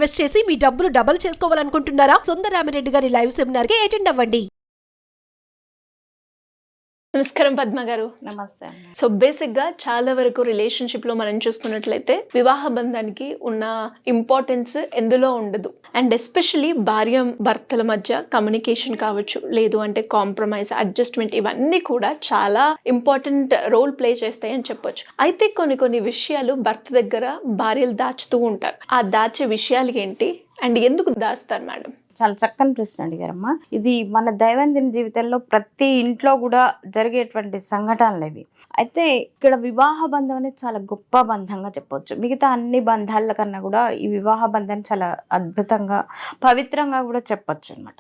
Invest చేసి మీ డబ్బులు double చేసుకోవాలనుకుంటున్నారా? Sundararamireddy గారి లైవ్ సెమినార్ కి అటెండ్ అవ్వండి. నమస్కారం పద్మ గారు. నమస్తే. సో బేసిక్గా చాలా వరకు రిలేషన్షిప్లో మనం చూసుకున్నట్లయితే వివాహ బంధానికి ఉన్న ఇంపార్టెన్స్ ఎందులో ఉండదు. అండ్ ఎస్పెషలీ భార్య భర్తల మధ్య కమ్యూనికేషన్ కావచ్చు, లేదు అంటే కాంప్రమైజ్, అడ్జస్ట్మెంట్, ఇవన్నీ కూడా చాలా ఇంపార్టెంట్ రోల్ ప్లే చేస్తాయి అని చెప్పొచ్చు. అయితే కొన్ని విషయాలు భర్త దగ్గర భార్యలు దాచుతూ ఉంటారు. ఆ దాచే విషయాలు ఏంటి అండ్ ఎందుకు దాస్తారు మేడం? చాలా చక్కని ప్రశ్న అడిగారమ్మా. ఇది మన దైనందిన జీవితంలో ప్రతి ఇంట్లో కూడా జరిగేటువంటి సంఘటనలు ఇవి. అయితే ఇక్కడ వివాహ బంధం అనేది చాలా గొప్ప బంధంగా చెప్పవచ్చు. మిగతా అన్ని బంధాల కన్నా కూడా ఈ వివాహ బంధాన్ని చాలా అద్భుతంగా, పవిత్రంగా కూడా చెప్పొచ్చు అనమాట.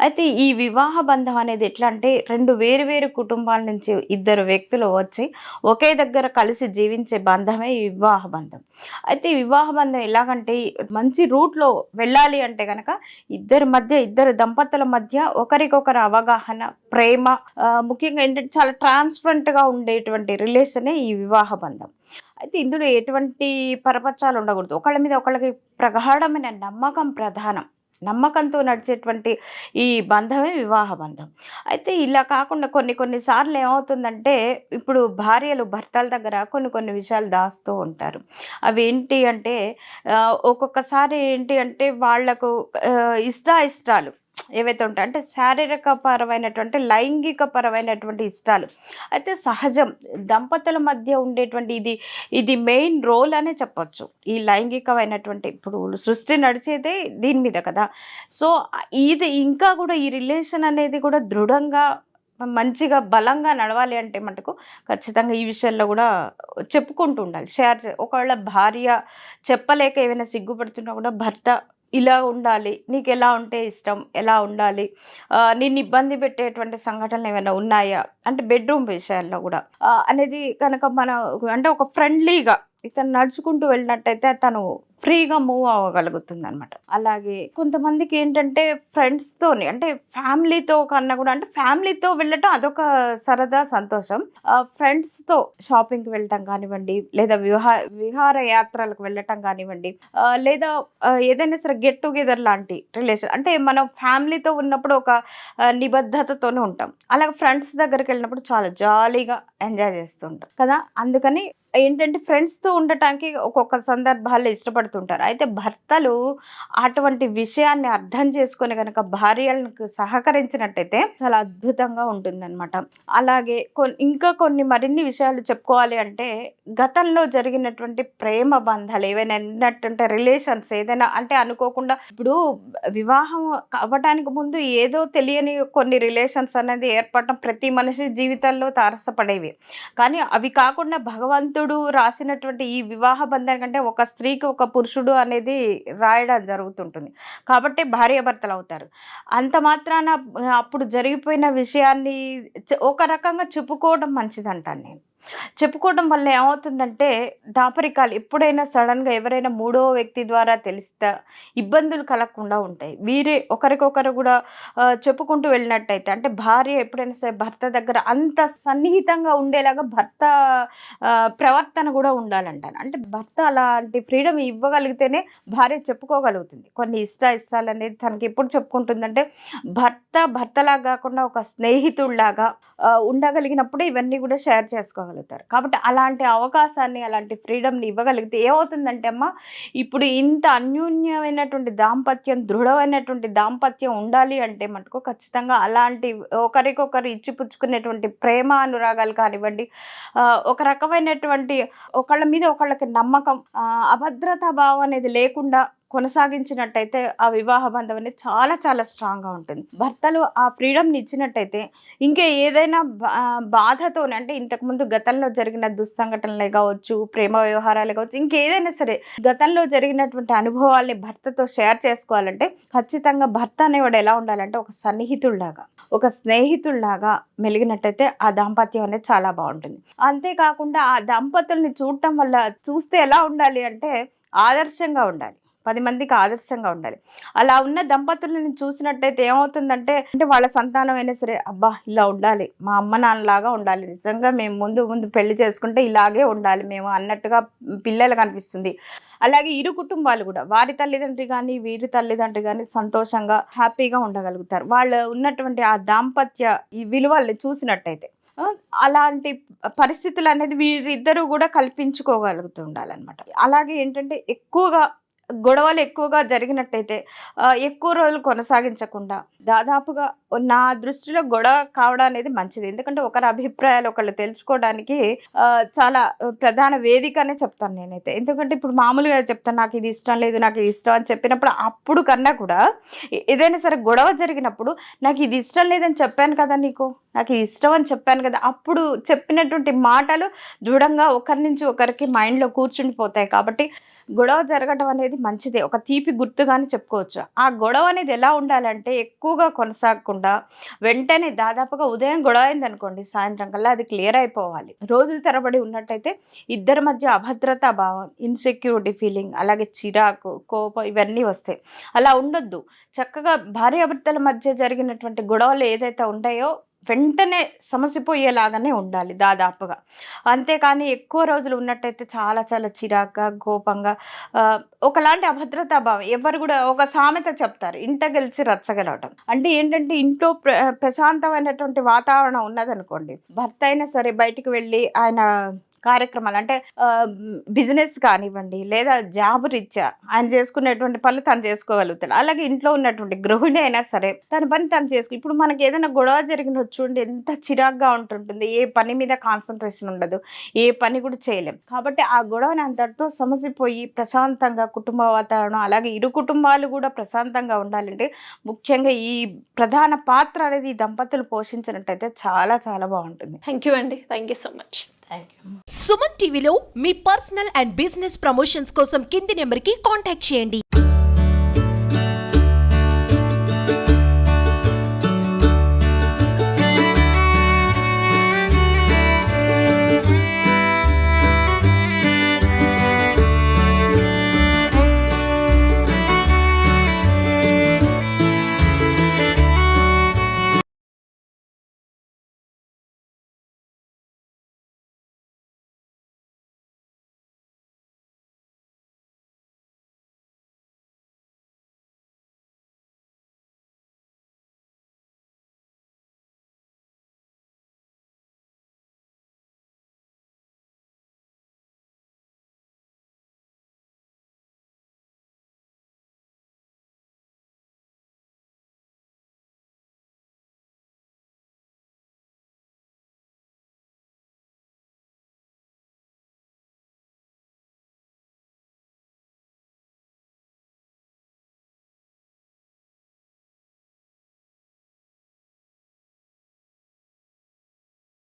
అయితే ఈ వివాహ బంధం అనేది ఎట్లా అంటే, రెండు వేరు కుటుంబాల నుంచి ఇద్దరు వ్యక్తులు వచ్చి ఒకే దగ్గర కలిసి జీవించే బంధమే ఈ వివాహ బంధం. అయితే ఈ వివాహ బంధం ఎలాగంటే, మంచి రూట్లో వెళ్ళాలి అంటే కనుక ఇద్దరు దంపతుల మధ్య ఒకరికొకరు అవగాహన, ప్రేమ, ముఖ్యంగా ఏంటంటే చాలా ట్రాన్స్పరెంట్గా ఉండేటువంటి రిలేషనే ఈ వివాహ బంధం. అయితే ఇందులో ఎటువంటి పరపచ్చాలు ఉండకూడదు. ఒకళ్ళ మీద ఒకళ్ళకి ప్రగాఢమైన నమ్మకం ప్రధానం. నమ్మకంతో నడిచేటువంటి ఈ బంధమే వివాహ బంధం. అయితే ఇలా కాకుండా కొన్నిసార్లు ఏమవుతుందంటే, ఇప్పుడు భార్యలు భర్తల దగ్గర కొన్ని విషయాలు దాస్తూ ఉంటారు. అవి ఏంటి అంటే, ఒక్కొక్కసారి ఏంటి అంటే వాళ్లకు ఇష్టాలు ఏవైతే ఉంటాయి అంటే శారీరక పరమైనటువంటి, లైంగిక పరమైనటువంటి ఇష్టాలు అయితే సహజం. దంపతుల మధ్య ఉండేటువంటి ఇది మెయిన్ రోల్ అనే చెప్పొచ్చు. ఈ లైంగికమైనటువంటి, ఇప్పుడు సృష్టి నడిచేదే దీని మీద కదా. సో ఇది ఇంకా కూడా ఈ రిలేషన్ అనేది కూడా దృఢంగా, మంచిగా, బలంగా నడవాలి అంటే మటుకు ఖచ్చితంగా ఈ విషయాల్లో కూడా చెప్పుకుంటూ ఉండాలి, ఒకవేళ భార్య చెప్పలేక ఏమైనా సిగ్గుపడుతున్నా కూడా భర్త ఇలా ఉండాలి, నీకు ఎలా ఉంటే ఇష్టం, ఎలా ఉండాలి, నిన్ను ఇబ్బంది పెట్టేటువంటి సంఘటనలు ఏమైనా ఉన్నాయా అంటే బెడ్రూమ్ విషయాల్లో కూడా అనేది కనుక మన అంటే ఒక ఫ్రెండ్లీగా ఇతను నడుచుకుంటూ వెళ్ళినట్టయితే తను ఫ్రీగా మూవ్ అవ్వగలుగుతుంది అనమాట. అలాగే కొంతమందికి ఏంటంటే ఫ్రెండ్స్తోని అంటే ఫ్యామిలీతో కన్నా కూడా, అంటే ఫ్యామిలీతో వెళ్ళటం అదొక సరదా, సంతోషం. ఫ్రెండ్స్తో షాపింగ్కి వెళ్ళటం కానివ్వండి, లేదా విహార యాత్రలకు వెళ్ళటం కానివ్వండి, లేదా ఏదైనా సరే గెట్ టుగెదర్ లాంటి రిలేషన్. అంటే మనం ఫ్యామిలీతో ఉన్నప్పుడు ఒక నిబద్ధతతోనే ఉంటాం. అలాగే ఫ్రెండ్స్ దగ్గరికి వెళ్ళినప్పుడు చాలా జాలీగా ఎంజాయ్ చేస్తుంటాం కదా. అందుకని ఏంటంటే ఫ్రెండ్స్తో ఉండటానికి ఒక్కొక్క సందర్భాల్లో ఇష్టపడుతుంటారు. అయితే భర్తలు అటువంటి విషయాన్ని అర్థం చేసుకొని కనుక భార్యలకు సహకరించినట్టయితే చాలా అద్భుతంగా ఉంటుందన్నమాట. అలాగే మరిన్ని విషయాలు చెప్పుకోవాలి అంటే, గతంలో జరిగినటువంటి ప్రేమ బంధాలు ఏవైనా ఉన్నట్టుంటే, రిలేషన్స్ ఏదైనా అంటే అనుకోకుండా, ఇప్పుడు వివాహం అవ్వటానికి ముందు ఏదో తెలియని కొన్ని రిలేషన్స్ అనేది ఏర్పడటం ప్రతి మనిషి జీవితంలో తారసపడేవి. కానీ అవి కాకుండా భగవంతుడు రాసినటువంటి ఈ వివాహ బంధం కంటే ఒక స్త్రీకి ఒక పురుషుడు అనేది రాయడం జరుగుతుంటుంది. కాబట్టి భార్యాభర్తలు అవుతారు. అంత మాత్రాన అప్పుడు జరిగిపోయిన విషయాన్ని ఒక రకంగా చెప్పుకోవడం మంచిదంటాను నేను. చెప్పుకోవడం వల్ల ఏమవుతుందంటే, దాపరికాలు ఎప్పుడైనా సడన్గా ఎవరైనా మూడో వ్యక్తి ద్వారా తెలిస్తే ఇబ్బందులు కలగకుండా ఉంటాయి. వీరే ఒకరికొకరు కూడా చెప్పుకుంటూ వెళ్ళినట్టయితే, అంటే భార్య ఎప్పుడైనా సరే భర్త దగ్గర అంత సన్నిహితంగా ఉండేలాగా భర్త ప్రవర్తన కూడా ఉండాలంటాను. అంటే భర్త అలాంటి ఫ్రీడమ్ ఇవ్వగలిగితేనే భార్య చెప్పుకోగలుగుతుంది. కొన్ని ఇష్టాలు అనేది తనకి ఎప్పుడు చెప్పుకుంటుందంటే, భర్తలాగా కాకుండా ఒక స్నేహితుడిలాగా ఉండగలిగినప్పుడు ఇవన్నీ కూడా షేర్ చేసుకోగలుగుతారు. కాబట్టి అలాంటి అవకాశాన్ని, అలాంటి ఫ్రీడమ్ని ఇవ్వగలిగితే ఏమవుతుందంటే అమ్మ, ఇప్పుడు ఇంత అన్యోన్యమైనటువంటి దాంపత్యం, దృఢమైనటువంటి దాంపత్యం ఉండాలి అంటే మటుకు ఖచ్చితంగా అలాంటి ఒకరికొకరు ఇచ్చిపుచ్చుకునేటువంటి ప్రేమ, అనురాగాలు కానివ్వండి, ఒక రకమైనటువంటి ఒకళ్ళ మీద ఒకళ్ళకి నమ్మకం, అభద్రతా భావం అనేది లేకుండా కొనసాగించినట్టయితే ఆ వివాహ బంధం అనేది చాలా చాలా స్ట్రాంగ్గా ఉంటుంది. భర్తలు ఆ ఫ్రీడమ్ని ఇచ్చినట్టయితే ఇంకా ఏదైనా బాధతోనే, అంటే ఇంతకుముందు గతంలో జరిగిన దుస్సంఘటనలే కావచ్చు, ప్రేమ వ్యవహారాలే కావచ్చు, ఇంకేదైనా సరే గతంలో జరిగినటువంటి అనుభవాల్ని భర్తతో షేర్ చేసుకోవాలంటే ఖచ్చితంగా భర్త అనేవాడు ఎలా ఉండాలంటే ఒక సన్నిహితుల్లాగా, ఒక స్నేహితుల్లాగా మెలిగినట్టయితే ఆ దాంపత్యం అనేది చాలా బాగుంటుంది. అంతేకాకుండా ఆ దంపతుల్ని చూస్తే ఎలా ఉండాలి అంటే ఆదర్శంగా ఉండాలి. 10 మందికి ఆదర్శంగా ఉండాలి. అలా ఉన్న దంపతులను చూసినట్టయితే ఏమవుతుందంటే వాళ్ళ సంతానం అయినా సరే అబ్బా ఇలా ఉండాలి, మా అమ్మ నాన్నలాగా ఉండాలి, నిజంగా మేము ముందు పెళ్లి చేసుకుంటే ఇలాగే ఉండాలి మేము అన్నట్టుగా పిల్లలకు అనిపిస్తుంది. అలాగే ఇరు కుటుంబాలు కూడా వారి తల్లిదండ్రి కానీ వీరి తల్లిదండ్రి కానీ సంతోషంగా హ్యాపీగా ఉండగలుగుతారు వాళ్ళు ఉన్నటువంటి ఆ దాంపత్య ఈ విలువల్ని చూసినట్టయితే. అలాంటి పరిస్థితులు అనేది వీరిద్దరూ కూడా కల్పించుకోగలుగుతూ ఉండాలన్నమాట. అలాగే ఏంటంటే గొడవలు ఎక్కువగా జరిగినట్టయితే ఎక్కువ రోజులు కొనసాగించకుండా దాదాపుగా నా దృష్టిలో గొడవ కావడం అనేది మంచిది. ఎందుకంటే ఒకరి అభిప్రాయాలు ఒకళ్ళు తెలుసుకోవడానికి చాలా ప్రధాన వేదిక అనే చెప్తాను నేనైతే. ఎందుకంటే ఇప్పుడు మామూలుగా చెప్తాను నాకు ఇది ఇష్టం లేదు, నాకు ఇది ఇష్టం అని చెప్పినప్పుడు అప్పుడు కన్నా కూడా ఏదైనా సరే గొడవ జరిగినప్పుడు నాకు ఇది ఇష్టం లేదని చెప్పాను కదా, నాకు ఇది ఇష్టం అని చెప్పాను కదా, అప్పుడు చెప్పినటువంటి మాటలు దృఢంగా ఒకరి నుంచి ఒకరికి మైండ్లో కూర్చుండిపోతాయి. కాబట్టి గొడవ జరగడం అనేది మంచిదే, ఒక తీపి గుర్తుగానే చెప్పుకోవచ్చు. ఆ గొడవ అనేది ఎలా ఉండాలంటే ఎక్కువగా కొనసాగకుండా వెంటనే దాదాపుగా ఉదయం గొడవ అయింది అనుకోండి సాయంత్రం కల్లా అది క్లియర్ అయిపోవాలి. రోజుల తరబడి ఉన్నట్టయితే ఇద్దరి మధ్య అభద్రతా భావం, ఇన్సెక్యూరిటీ ఫీలింగ్, అలాగే చిరాకు, కోపం ఇవన్నీ వస్తాయి. అలా ఉండొద్దు. చక్కగా భార్యాభర్తల మధ్య జరిగినటువంటి గొడవలు ఏదైతే ఉంటాయో వెంటనే సమసిపోయేలాగానే ఉండాలి దాదాపుగా. అంతేకాని ఎక్కువ రోజులు ఉన్నట్టయితే చాలా చాలా చిరాగ్గా కోపంగా ఒకలాంటి అభద్రతా భావం. ఎవరు కూడా ఒక సామెత చెప్తారు, ఇంట గెలిచి రచ్చగలవటం. అంటే ఏంటంటే ఇంట్లో ప్రశాంతమైనటువంటి వాతావరణం ఉన్నదనుకోండి, భర్త అయినా సరే బయటికి వెళ్ళి ఆయన కార్యక్రమాలు అంటే బిజినెస్ కానివ్వండి లేదా జాబ్ రీత్యా ఆయన చేసుకునేటువంటి పనులు తను చేసుకోగలుగుతాడు. అలాగే ఇంట్లో ఉన్నటువంటి గృహిణి అయినా సరే తన పని తను చేసుకు. ఇప్పుడు మనకి ఏదైనా గొడవ జరిగిన చూడండి ఎంత చిరాగ్గా ఉంటుంటుంది, ఏ పని మీద కాన్సన్ట్రేషన్ ఉండదు, ఏ పని కూడా చేయలేం. కాబట్టి ఆ గొడవని అంతటితో సమసిపోయి ప్రశాంతంగా కుటుంబ వాతావరణం అలాగే ఇరు కుటుంబాలు కూడా ప్రశాంతంగా ఉండాలంటే ముఖ్యంగా ఈ ప్రధాన పాత్ర అనేది ఈ దంపతులు పోషించినట్టయితే చాలా చాలా బాగుంటుంది. థ్యాంక్ యూ అండి, thank you so much. Suman టీవీలో మీ పర్సనల్ అండ్ బిజినెస్ ప్రమోషన్స్ కోసం కింది నెంబర్కి కాంటాక్ట్ చేయండి.